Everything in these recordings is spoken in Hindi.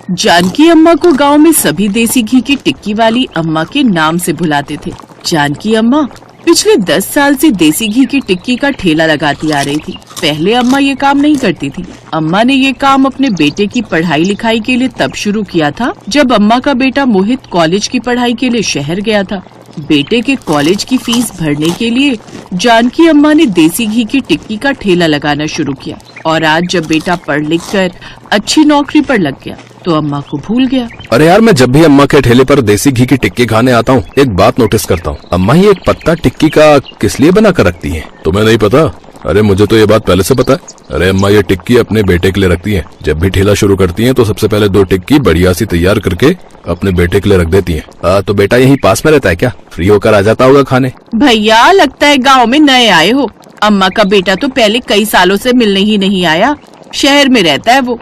जानकी अम्मा को गांव में सभी देसी घी की टिक्की वाली अम्मा के नाम से बुलाते थे। जानकी अम्मा पिछले 10 साल से देसी घी की टिक्की का ठेला लगाती आ रही थी। पहले अम्मा ये काम नहीं करती थी। अम्मा ने ये काम अपने बेटे की पढ़ाई लिखाई के लिए तब शुरू किया था जब अम्मा का बेटा मोहित कॉलेज की पढ़ाई के लिए शहर गया था। बेटे के कॉलेज की फीस भरने के लिए जानकी अम्मा ने देसी घी की टिक्की का ठेला लगाना शुरू किया और आज जब बेटा पढ़ लिख कर अच्छी नौकरी पर लग गया तो अम्मा को भूल गया। अरे यार, मैं जब भी अम्मा के ठेले पर देसी घी की टिक्की खाने आता हूँ एक बात नोटिस करता हूँ। अम्मा ये एक पत्ता टिक्की का किस लिए बना कर रखती है? तुम्हें नहीं पता? अरे मुझे तो ये बात पहले से पता है। अरे अम्मा ये टिक्की अपने बेटे के लिए रखती है। जब भी ठेला शुरू करती है तो सबसे पहले 2 टिक्की बढ़िया सी तैयार करके अपने बेटे के लिए रख देती है। तो बेटा यहीं पास में रहता है क्या? फ्री होकर आ जाता होगा खाने। भैया लगता है गाँव में नए आए हो। अम्मा का बेटा तो पहले कई सालों से मिलने ही नहीं आया, शहर में रहता है वो।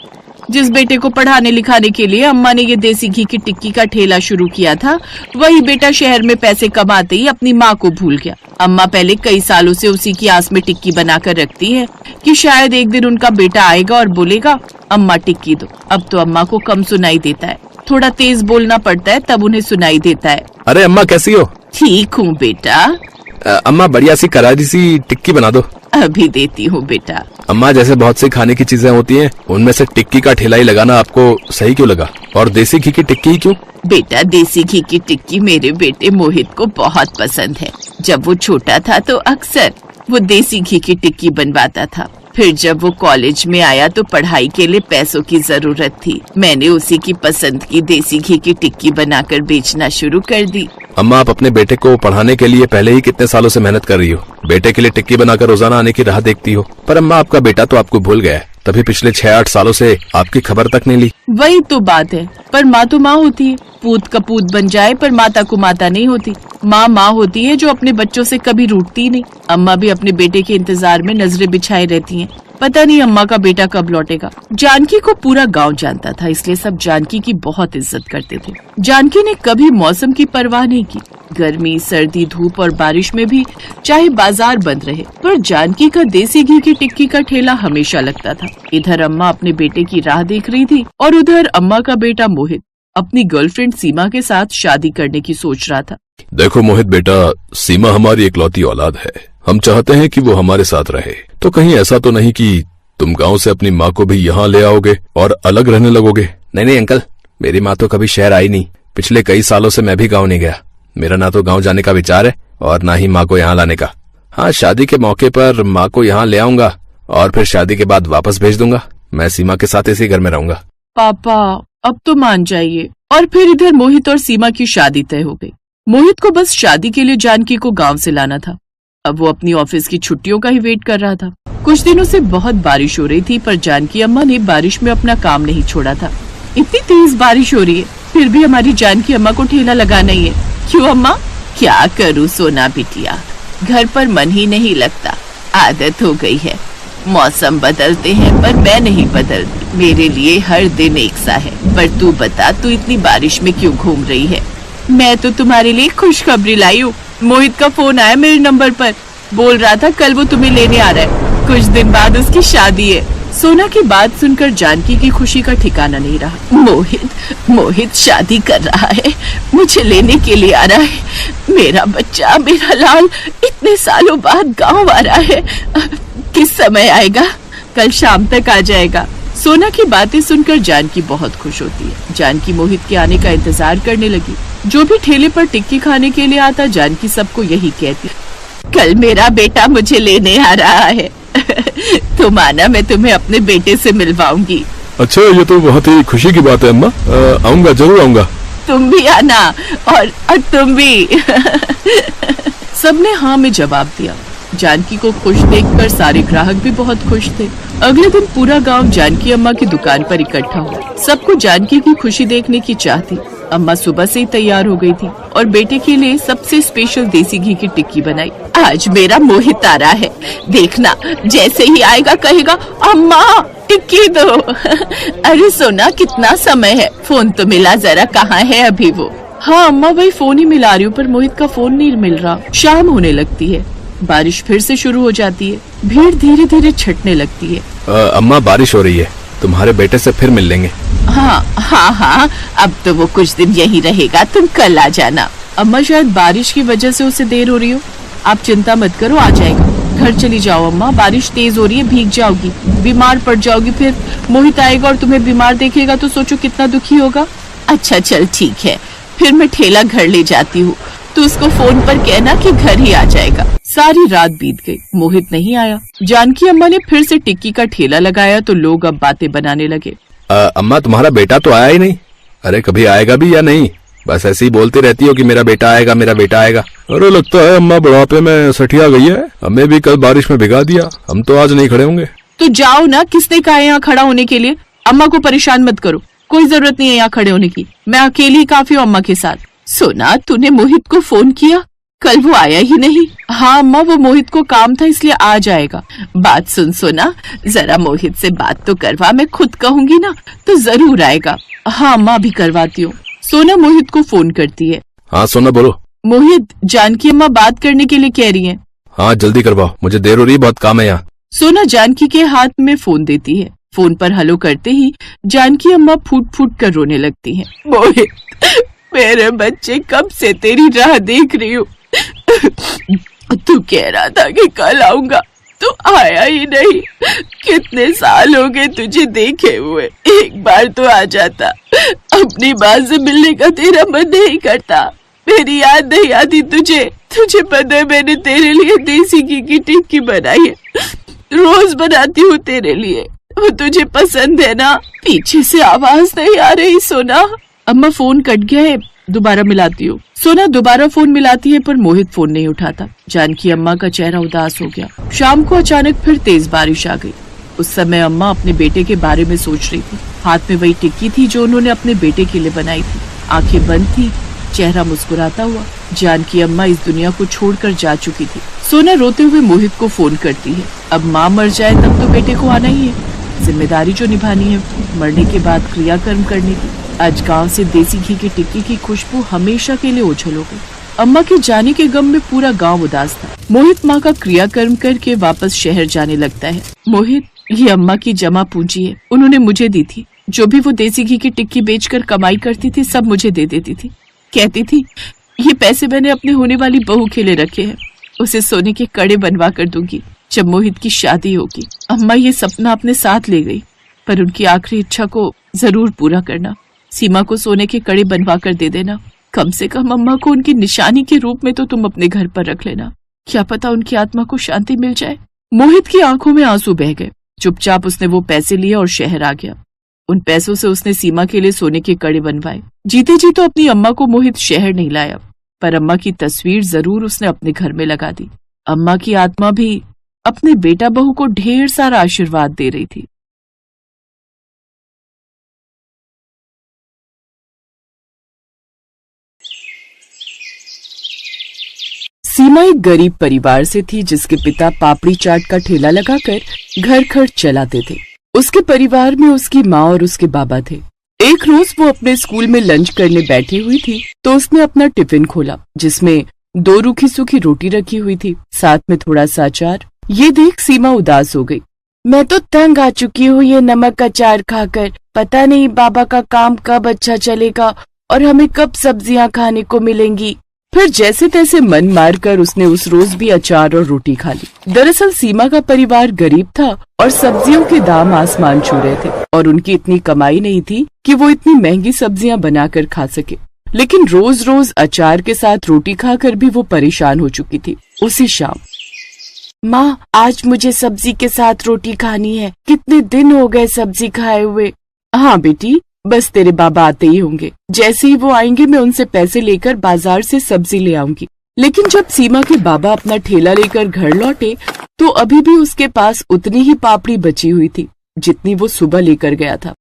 जिस बेटे को पढ़ाने लिखाने के लिए अम्मा ने ये देसी घी की टिक्की का ठेला शुरू किया था, वही बेटा शहर में पैसे कमाते ही अपनी माँ को भूल गया। अम्मा पहले कई सालों से उसी की आस में टिक्की बनाकर रखती है कि शायद एक दिन उनका बेटा आएगा और बोलेगा अम्मा टिक्की दो। अब तो अम्मा को कम सुनाई देता है, थोड़ा तेज बोलना पड़ता है तब उन्हें सुनाई देता है। अरे अम्मा कैसी हो? ठीक हूँ बेटा। अम्मा बढ़िया सी करारी सी टिक्की बना दो। अभी देती हूँ बेटा। अम्मा जैसे बहुत सी खाने की चीजें होती हैं, उनमें से टिक्की का ठेला ही लगाना आपको सही क्यों लगा? और देसी घी की टिक्की ही क्यों? बेटा देसी घी की टिक्की मेरे बेटे मोहित को बहुत पसंद है। जब वो छोटा था तो अक्सर वो देसी घी की टिक्की बनवाता था। फिर जब वो कॉलेज में आया तो पढ़ाई के लिए पैसों की जरूरत थी। मैंने उसी की पसंद की देसी घी की टिक्की बनाकर बेचना शुरू कर दी। अम्मा आप अपने बेटे को पढ़ाने के लिए पहले ही कितने सालों से मेहनत कर रही हो। बेटे के लिए टिक्की बनाकर रोजाना आने की राह देखती हो। पर अम्मा आपका बेटा तो आपको भूल गया है, तभी पिछले 6-8 सालों से आपकी खबर तक नहीं ली। वही तो बात है, पर माँ तो माँ होती है। पूत का पूत बन जाए पर माता को माता नहीं होती। माँ माँ होती है जो अपने बच्चों से कभी रूठती नहीं। अम्मा भी अपने बेटे के इंतजार में नजरें बिछाए रहती हैं। पता नहीं अम्मा का बेटा कब लौटेगा। जानकी को पूरा गांव जानता था, इसलिए सब जानकी की बहुत इज्जत करते थे। जानकी ने कभी मौसम की परवाह नहीं की। गर्मी, सर्दी, धूप और बारिश में भी चाहे बाजार बंद रहे, पर जानकी का देसी घी की टिक्की का ठेला हमेशा लगता था। इधर अम्मा अपने बेटे की राह देख रही थी और उधर अम्मा का बेटा मोहित अपनी गर्लफ्रेंड सीमा के साथ शादी करने की सोच रहा था। देखो मोहित बेटा, सीमा हमारी इकलौती औलाद है। हम चाहते हैं कि वो हमारे साथ रहे। तो कहीं ऐसा तो नहीं कि तुम गांव से अपनी माँ को भी यहाँ ले आओगे और अलग रहने लगोगे? नहीं अंकल, मेरी माँ तो कभी शहर आई नहीं। पिछले कई सालों से मैं भी गाँव नहीं गया। मेरा ना तो गाँव जाने का विचार है और ना ही माँ को यहाँ लाने का। हाँ, शादी के मौके पर माँ को यहाँ ले आऊंगा और फिर शादी के बाद वापस भेज दूंगा। मैं सीमा के साथ इसी घर में रहूंगा। पापा अब तो मान जाइए। और फिर इधर मोहित और सीमा की शादी तय हो गई। मोहित को बस शादी के लिए जानकी को गांव से लाना था। अब वो अपनी ऑफिस की छुट्टियों का ही वेट कर रहा था। कुछ दिनों से बहुत बारिश हो रही थी, पर जानकी अम्मा ने बारिश में अपना काम नहीं छोड़ा था। इतनी तेज बारिश हो रही है, फिर भी हमारी जानकी अम्मा को ठेला लगाना ही है। क्यों अम्मा? क्या करूँ सोना बिटिया, घर पर मन ही नहीं लगता। आदत हो गई है। मौसम बदलते हैं पर मैं नहीं बदलती। मेरे लिए हर दिन एक सा है। पर तू बता, तू इतनी बारिश में क्यों घूम रही है? मैं तो तुम्हारे लिए खुशखबरी लाई हूँ। मोहित का फोन आया मेरे नंबर पर, बोल रहा था कल वो तुम्हें लेने आ रहा है। कुछ दिन बाद उसकी शादी है। सोना की बात सुनकर जानकी की खुशी का ठिकाना नहीं रहा। मोहित शादी कर रहा है, मुझे लेने के लिए आ रहा है। मेरा बच्चा, मेरा लाल इतने सालों बाद गाँव आ रहा है। किस समय आएगा? कल शाम तक आ जाएगा। सोना की बातें सुनकर जानकी बहुत खुश होती है। जानकी मोहित के आने का इंतजार करने लगी। जो भी ठेले पर टिक्की खाने के लिए आता, जानकी सबको यही कहती, कल मेरा बेटा मुझे लेने आ रहा है। तुम आना, मैं तुम्हें अपने बेटे से मिलवाऊंगी। अच्छा, ये तो बहुत ही खुशी की बात है अम्मा। आऊंगा, जरूर आऊंगा। तुम भी आना और तुम भी। सबने हाँ में जवाब दिया। जानकी को खुश देखकर सारे ग्राहक भी बहुत खुश थे। अगले दिन पूरा गांव जानकी अम्मा की दुकान पर इकट्ठा हुआ। सबको जानकी की खुशी देखने की चाह थी। अम्मा सुबह से ही तैयार हो गई थी और बेटे के लिए सबसे स्पेशल देसी घी की टिक्की बनाई। आज मेरा मोहित आ रहा है, देखना जैसे ही आएगा कहेगा अम्मा टिक्की दो। अरे सोना, कितना समय है, फोन तो मिला जरा, कहाँ है अभी वो? हाँ अम्मा, वही फोन ही मिला रही हूँ, पर मोहित का फोन नहीं मिल रहा। शाम होने लगती है, बारिश फिर से शुरू हो जाती है। भीड़ धीरे धीरे छटने लगती है। अम्मा बारिश हो रही है, तुम्हारे बेटे से फिर मिल लेंगे। हाँ हाँ हाँ, अब तो वो कुछ दिन यहीं रहेगा, तुम कल आ जाना। अम्मा शायद बारिश की वजह से उसे देर हो रही हो। आप चिंता मत करो, आ जाएगा। घर चली जाओ अम्मा, बारिश तेज हो रही है, भीग जाओगी, बीमार पड़ जाओगी। फिर मोहित आएगा और तुम्हें बीमार देखेगा तो सोचो कितना दुखी होगा। अच्छा चल ठीक है, फिर मैं ठेला घर ले जाती हूँ, तो उसको फोन पर कहना कि घर ही आ जाएगा। सारी रात बीत गई, मोहित नहीं आया। जानकी अम्मा ने फिर से टिक्की का ठेला लगाया तो लोग अब बातें बनाने लगे। अम्मा तुम्हारा बेटा तो आया ही नहीं। अरे कभी आएगा भी या नहीं? बस ऐसे ही बोलती रहती हो कि मेरा बेटा आएगा, मेरा बेटा आएगा। अरे लगता है अम्मा बुढ़ापे में सठिया गई है, हमें भी कल बारिश में भिगा दिया, हम तो आज नहीं खड़े होंगे। तो जाओ ना, किसने कहा यहाँ खड़ा होने के लिए? अम्मा को परेशान मत करो, कोई जरूरत नहीं है यहाँ खड़े होने की, मैं अकेली ही काफी हूँ अम्मा के साथ। सोना, तूने मोहित को फोन किया? कल वो आया ही नहीं। हाँ अम्मा, वो मोहित को काम था इसलिए आ जाएगा। बात सुन सोना, जरा मोहित से बात तो करवा, मैं खुद कहूंगी ना तो जरूर आएगा। हाँ अम्मा, अभी करवाती हूँ। सोना मोहित को फोन करती है। हाँ सोना बोलो। मोहित, जानकी अम्मा बात करने के लिए कह रही है। हाँ जल्दी करवाओ, मुझे देर हो रही है, बहुत काम है यहाँ। सोना जानकी के हाथ में फोन देती है। फोन पर हेलो करते ही जानकी अम्मा फूट फूट कर रोने लगती हैं। मोहित, मेरे बच्चे, कब से तेरी राह देख रही हूँ। तू कह रहा था कि कल आऊंगा, तू आया ही नहीं। कितने साल हो गए तुझे देखे हुए, एक बार तो आ जाता। अपनी माँ से मिलने का तेरा मन नहीं करता, मेरी याद नहीं आती तुझे? तुझे पता है मैंने तेरे लिए देसी घी की टिक्की बनाई है, रोज बनाती हूँ तेरे लिए, वो तुझे पसंद है ना? पीछे से आवाज नहीं आ रही सोना? अम्मा फोन कट गया है, दोबारा मिलाती हूँ। सोना दोबारा फोन मिलाती है पर मोहित फोन नहीं उठाता। जानकी अम्मा का चेहरा उदास हो गया। शाम को अचानक फिर तेज बारिश आ गई। उस समय अम्मा अपने बेटे के बारे में सोच रही थी। हाथ में वही टिक्की थी जो उन्होंने अपने बेटे के लिए बनाई थी। आंखें बंद थी, चेहरा मुस्कुराता हुआ। जानकी अम्मा इस दुनिया को छोड़कर जा चुकी थी। सोना रोते हुए मोहित को फोन करती है। अब माँ मर जाए तब तो बेटे को आना ही है, जिम्मेदारी जो निभानी है, मरने के बाद क्रियाकर्म करने की। आज गांव से देसी घी की टिक्की की खुशबू हमेशा के लिए ओझल हो गई। अम्मा के जाने के गम में पूरा गांव उदास था। मोहित माँ का क्रियाकर्म करके वापस शहर जाने लगता है। मोहित, ये अम्मा की जमा पूंजी है, उन्होंने मुझे दी थी। जो भी वो देसी घी की टिक्की बेचकर कमाई करती थी सब मुझे दे देती थी। कहती थी ये पैसे मैंने अपने होने वाली बहू के लिए रखे हैं, उसे सोने के कड़े बनवा कर दूंगी जब मोहित की शादी होगी। अम्मा ये सपना अपने साथ ले गई, पर उनकी आखिरी इच्छा को जरूर पूरा करना। सीमा को सोने के कड़े बनवा कर दे देना। कम से कम अम्मा को उनकी निशानी के रूप में तो तुम अपने घर पर रख लेना, क्या पता उनकी आत्मा को शांति मिल जाए। मोहित की आंखों में आंसू बह गए। चुपचाप उसने वो पैसे लिए और शहर आ गया। उन पैसों से उसने सीमा के लिए सोने के कड़े बनवाए। जीते जी तो अपनी अम्मा को मोहित शहर नहीं लाया, पर अम्मा की तस्वीर जरूर उसने अपने घर में लगा दी। अम्मा की आत्मा भी अपने बेटा बहू को ढेर सारा आशीर्वाद दे रही थी। सीमा एक गरीब परिवार से थी जिसके पिता पापड़ी चाट का ठेला लगाकर घर खर्च चलाते थे। उसके परिवार में उसकी माँ और उसके बाबा थे। एक रोज वो अपने स्कूल में लंच करने बैठी हुई थी तो उसने अपना टिफिन खोला जिसमें 2 रूखी सूखी रोटी रखी हुई थी, साथ में थोड़ा सा अचार। ये देख सीमा उदास हो गई। मैं तो तंग आ चुकी हूँ ये नमक अचार खाकर। पता नहीं बाबा का काम कब अच्छा चलेगा और हमें कब सब्जियाँ खाने को मिलेंगी। फिर जैसे तैसे मन मार कर उसने उस रोज भी अचार और रोटी खा ली। दरअसल सीमा का परिवार गरीब था और सब्जियों के दाम आसमान छू रहे थे और उनकी इतनी कमाई नहीं थी कि वो इतनी महंगी सब्जियां बनाकर खा सके। लेकिन रोज रोज अचार के साथ रोटी खाकर भी वो परेशान हो चुकी थी। उसी शाम, माँ आज मुझे सब्जी के साथ रोटी खानी है, कितने दिन हो गए सब्जी खाए हुए। हाँ बेटी, बस तेरे बाबा आते ही होंगे, जैसे ही वो आएंगे मैं उनसे पैसे लेकर बाजार से सब्जी ले आऊंगी। लेकिन जब सीमा के बाबा अपना ठेला लेकर घर लौटे तो अभी भी उसके पास उतनी ही पापड़ी बची हुई थी जितनी वो सुबह लेकर गया था।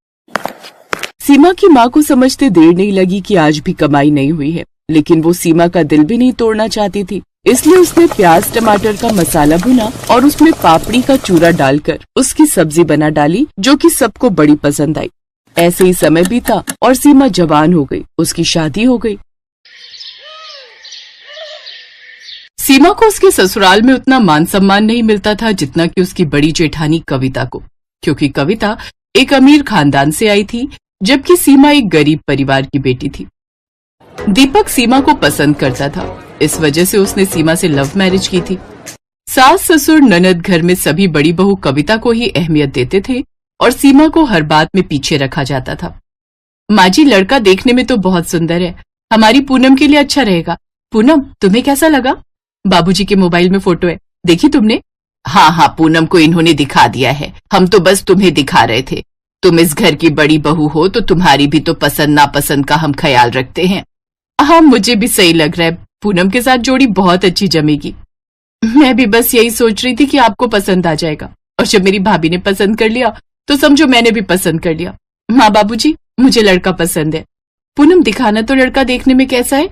सीमा की माँ को समझते देर नहीं लगी कि आज भी कमाई नहीं हुई है, लेकिन वो सीमा का दिल भी नहीं तोड़ना चाहती थी। इसलिए उसने प्याज टमाटर का मसाला भुना और उसमें पापड़ी का चूरा डालकर उसकी सब्जी बना डाली जो कि सबको बड़ी पसंद आई। ऐसे ही समय बीता और सीमा जवान हो गई, उसकी शादी हो गई। सीमा को उसके ससुराल में उतना मान सम्मान नहीं मिलता था जितना कि उसकी बड़ी जेठानी कविता को, क्योंकि कविता एक अमीर खानदान से आई थी जबकि सीमा एक गरीब परिवार की बेटी थी। दीपक सीमा को पसंद करता था, इस वजह से उसने सीमा से लव मैरिज की थी। सास ससुर ननद घर में सभी बड़ी बहू कविता को ही अहमियत देते थे और सीमा को हर बात में पीछे रखा जाता था। माँ जी, लड़का देखने में तो बहुत सुंदर है, हमारी पूनम के लिए अच्छा रहेगा। पूनम, तुम्हें कैसा लगा? बाबूजी के मोबाइल में फोटो है, देखी तुमने? हाँ हाँ, पूनम को इन्होंने दिखा दिया है, हम तो बस तुम्हें दिखा रहे थे। तुम इस घर की बड़ी बहू हो तो तुम्हारी भी तो पसंद नापसंद का हम ख्याल रखते हैं। हाँ, मुझे भी सही लग रहा है, पूनम के साथ जोड़ी बहुत अच्छी जमेगी। मैं भी बस यही सोच रही थी कि आपको पसंद आ जाएगा, और जब मेरी भाभी ने पसंद कर लिया तो समझो मैंने भी पसंद कर लिया। माँ बाबूजी, मुझे लड़का पसंद है। पूनम, दिखाना तो लड़का देखने में कैसा है।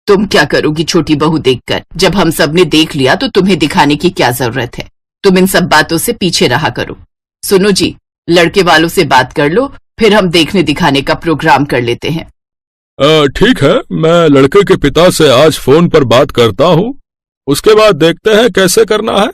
तुम क्या करोगी छोटी बहू देखकर, जब हम सब ने देख लिया तो तुम्हें दिखाने की क्या जरूरत है। तुम इन सब बातों से पीछे रहा करो। सुनो जी, लड़के वालों से बात कर लो, फिर हम देखने दिखाने का प्रोग्राम कर लेते हैं। ठीक है, मैं लड़के के पिता से आज फोन पर बात करता हूँ, उसके बाद देखते हैं कैसे करना है।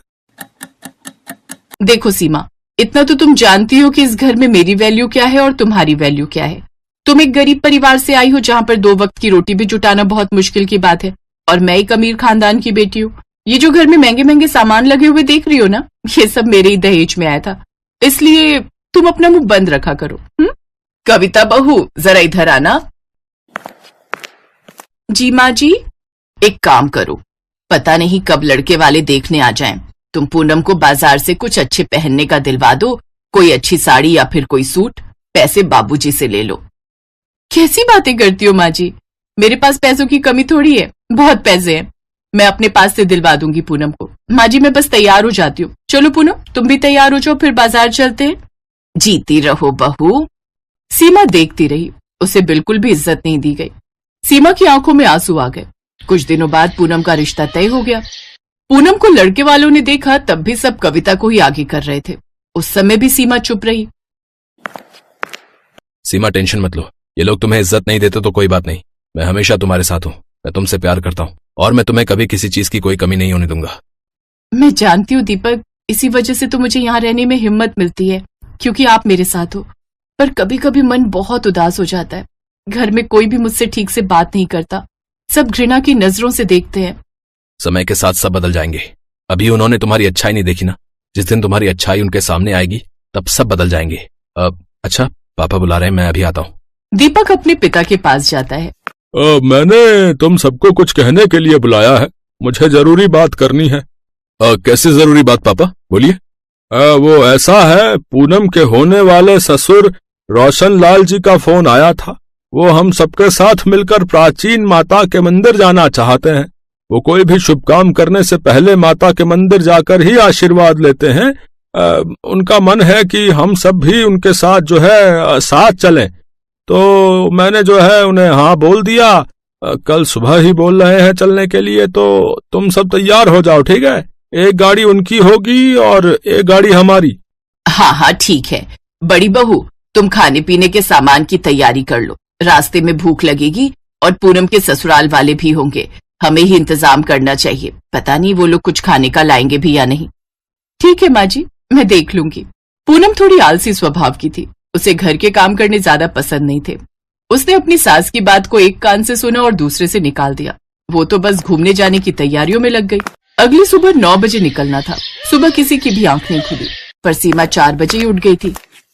देखो सीमा, इतना तो तुम जानती हो कि इस घर में मेरी वैल्यू क्या है और तुम्हारी वैल्यू क्या है। तुम एक गरीब परिवार से आई हो जहाँ पर 2 वक्त की रोटी भी जुटाना बहुत मुश्किल की बात है, और मैं एक अमीर खानदान की बेटी हूँ। ये जो घर में महंगे महंगे सामान लगे हुए देख रही हो ना, ये सब मेरे ही दहेज में आया था, इसलिए तुम अपना मुंह बंद रखा करो। कविता बहू, जरा इधर आना। जी माँ जी। एक काम करो, पता नहीं कब लड़के वाले देखने आ जाएं। तुम पूनम को बाजार से कुछ अच्छे पहनने का दिलवा दो, कोई अच्छी साड़ी या फिर कोई सूट। पैसे बाबूजी से ले लो। कैसी बातें करती हो माँ जी, मेरे पास पैसों की कमी थोड़ी है, बहुत पैसे हैं। मैं अपने पास से दिलवा दूंगी पूनम को। माँ जी, मैं बस तैयार हो जाती हूँ। चलो पूनम, तुम भी तैयार हो जाओ, फिर बाजार चलते हैं। जीती रहो बहू। सीमा देखती रही, उसे बिल्कुल भी इज्जत नहीं दी गई। सीमा की आंखों में आंसू आ गए। कुछ दिनों बाद पूनम का रिश्ता तय हो गया। पूनम को लड़के वालों ने देखा तब भी सब कविता को ही आगे कर रहे थे। उस समय भी सीमा चुप रही। सीमा, टेंशन मत लो, ये लोग तुम्हें इज्जत नहीं देते तो कोई बात नहीं, मैं हमेशा तुम्हारे साथ हूँ। मैं तुमसे प्यार करता हूँ और मैं तुम्हें कभी किसी चीज की कोई कमी नहीं होने दूंगा। मैं जानती हूँ दीपक, इसी वजह से तो मुझे यहाँ रहने में हिम्मत मिलती है, क्योंकि आप मेरे साथ हो। पर कभी कभी मन बहुत उदास हो जाता है। घर में कोई भी मुझसे ठीक से बात नहीं करता, सब घृणा की नजरों से देखते हैं। समय के साथ सब बदल जाएंगे। अभी उन्होंने तुम्हारी अच्छाई नहीं देखी ना, जिस दिन तुम्हारी अच्छाई उनके सामने आएगी तब सब बदल जाएंगे। अच्छा, पापा बुला रहे हैं, मैं अभी आता हूँ। दीपक अपने पिता के पास जाता है। मैंने तुम सबको कुछ कहने के लिए बुलाया है, मुझे जरूरी बात करनी है। कैसे जरूरी बात पापा, बोलिए। वो ऐसा है, पूनम के होने वाले ससुर रोशन लाल जी का फोन आया था। वो हम सबके साथ मिलकर प्राचीन माता के मंदिर जाना चाहते हैं। वो कोई भी शुभ काम करने से पहले माता के मंदिर जाकर ही आशीर्वाद लेते हैं। उनका मन है कि हम सब भी उनके साथ जो है साथ चलें। तो मैंने जो है उन्हें हाँ बोल दिया। कल सुबह ही बोल रहे हैं चलने के लिए, तो तुम सब तैयार हो जाओ, ठीक है? एक गाड़ी उनकी होगी और एक गाड़ी हमारी। हाँ हाँ ठीक है। बड़ी बहू, तुम खाने पीने के सामान की तैयारी कर लो, रास्ते में भूख लगेगी और पूनम के ससुराल वाले भी होंगे, हमें ही इंतजाम करना चाहिए। पता नहीं वो लोग कुछ खाने का लाएंगे भी या नहीं। ठीक है माँ जी, मैं देख लूंगी। पूनम थोड़ी आलसी स्वभाव की थी, उसे घर के काम करने ज्यादा पसंद नहीं थे। उसने अपनी सास की बात को एक कान से सुना और दूसरे से निकाल दिया। वो तो बस घूमने जाने की तैयारियों में लग गई। अगली सुबह 9 बजे निकलना था। सुबह किसी की भी आंख नहीं खुली, पर सीमा 4 बजे ही उठ गई थी।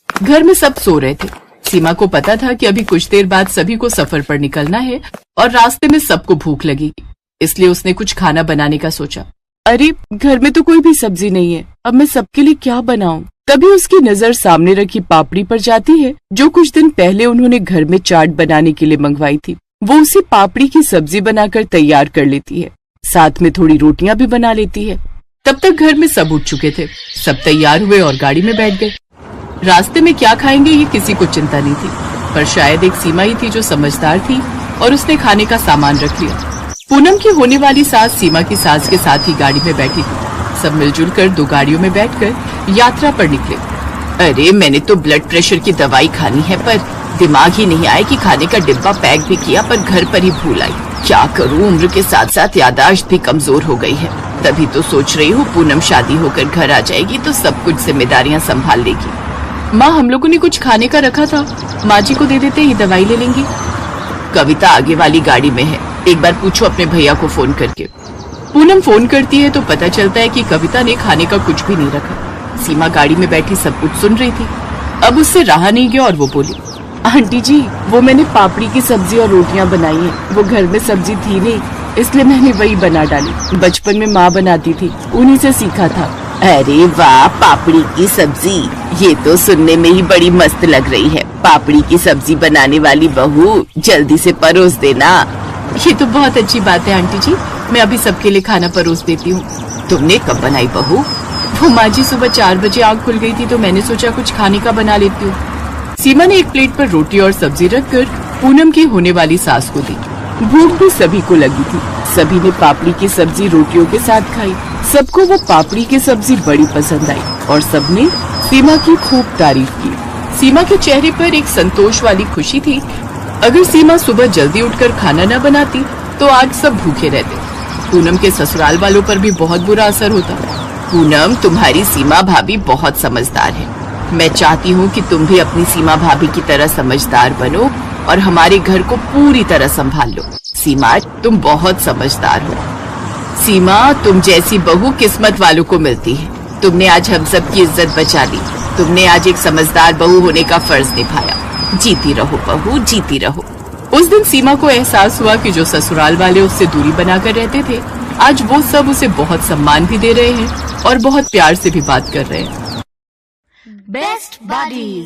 घर में सब सो रहे थे। सीमा को पता था कि अभी कुछ देर बाद सभी को सफर पर निकलना है और रास्ते में सबको भूख लगेगी, इसलिए उसने कुछ खाना बनाने का सोचा। अरे, घर में तो कोई भी सब्जी नहीं है, अब मैं सबके लिए क्या बनाऊं? तभी उसकी नजर सामने रखी पापड़ी पर जाती है, जो कुछ दिन पहले उन्होंने घर में चाट बनाने के लिए मंगवाई थी। वो उसी पापड़ी की सब्जी बनाकर तैयार कर लेती है, साथ में थोड़ी रोटियां भी बना लेती है। तब तक घर में सब उठ चुके थे। सब तैयार हुए और गाड़ी में बैठ गए। रास्ते में क्या खाएंगे ये किसी को चिंता नहीं थी, पर शायद एक सीमा ही थी जो समझदार थी और उसने खाने का सामान रख लिया। पूनम की होने वाली सास सीमा की सास के साथ ही गाड़ी में बैठी थी। सब मिलजुल कर 2 गाड़ियों में बैठकर यात्रा पर निकले। अरे, मैंने तो ब्लड प्रेशर की दवाई खानी है, पर दिमाग ही नहीं आया कि खाने का डिब्बा पैक भी किया, पर घर पर ही भूल आई। क्या करूं, उम्र के साथ साथ याददाश्त भी कमजोर हो गई है। तभी तो सोच रही हूँ पूनम शादी होकर घर आ जाएगी तो सब कुछ जिम्मेदारियां संभाल लेगी। माँ हम लोगों ने कुछ खाने का रखा था, माँ जी को दे देते ही दवाई ले लेंगी। कविता आगे वाली गाड़ी में है, एक बार पूछो अपने भैया को फोन करके। पूनम फोन करती है तो पता चलता है कि कविता ने खाने का कुछ भी नहीं रखा। सीमा गाड़ी में बैठी सब कुछ सुन रही थी। अब उससे रहा नहीं गया और वो बोली, आंटी जी वो मैंने पापड़ी की सब्जी और रोटियां बनाई हैं। वो घर में सब्जी थी नहीं, इसलिए मैंने वही बना डाली। बचपन में माँ बनाती थी, उन्हीं से सीखा था। अरे वाह, पापड़ी की सब्जी, ये तो सुनने में ही बड़ी मस्त लग रही है। पापड़ी की सब्जी बनाने वाली बहू, जल्दी से परोस देना। ये तो बहुत अच्छी बात है आंटी जी, मैं अभी सबके लिए खाना परोस देती हूँ। तुमने कब बनाई बहू? वो माँ जी सुबह 4 बजे आँख खुल गई थी तो मैंने सोचा कुछ खाने का बना लेती हूँ। सीमा ने एक प्लेट पर रोटी और सब्जी रखकर पूनम की होने वाली सास को दी। भूख भी सभी को लगी थी। सभी ने पापड़ी की सब्जी रोटियों के साथ खाई। सबको वो पापड़ी की सब्जी बड़ी पसंद आई और सबने सीमा की खूब तारीफ की। सीमा के चेहरे पर एक संतोष वाली खुशी थी। अगर सीमा सुबह जल्दी उठकर खाना न बनाती तो आज सब भूखे रहते। पूनम के ससुराल वालों पर भी बहुत बुरा असर होता। पूनम, तुम्हारी सीमा भाभी बहुत समझदार है। मैं चाहती हूँ कि तुम भी अपनी सीमा भाभी की तरह समझदार बनो और हमारे घर को पूरी तरह संभाल लो। सीमा, तुम बहुत समझदार हो। सीमा, तुम जैसी बहू किस्मत वालों को मिलती है। तुमने आज हम सब की इज्जत बचा ली। तुमने आज एक समझदार बहू होने का फर्ज निभाया। जीती रहो बहू, जीती रहो। उस दिन सीमा को एहसास हुआ कि जो ससुराल वाले उससे दूरी बनाकर रहते थे, आज वो सब उसे बहुत सम्मान भी दे रहे हैं और बहुत प्यार से भी बात कर रहे हैं। Best buddies.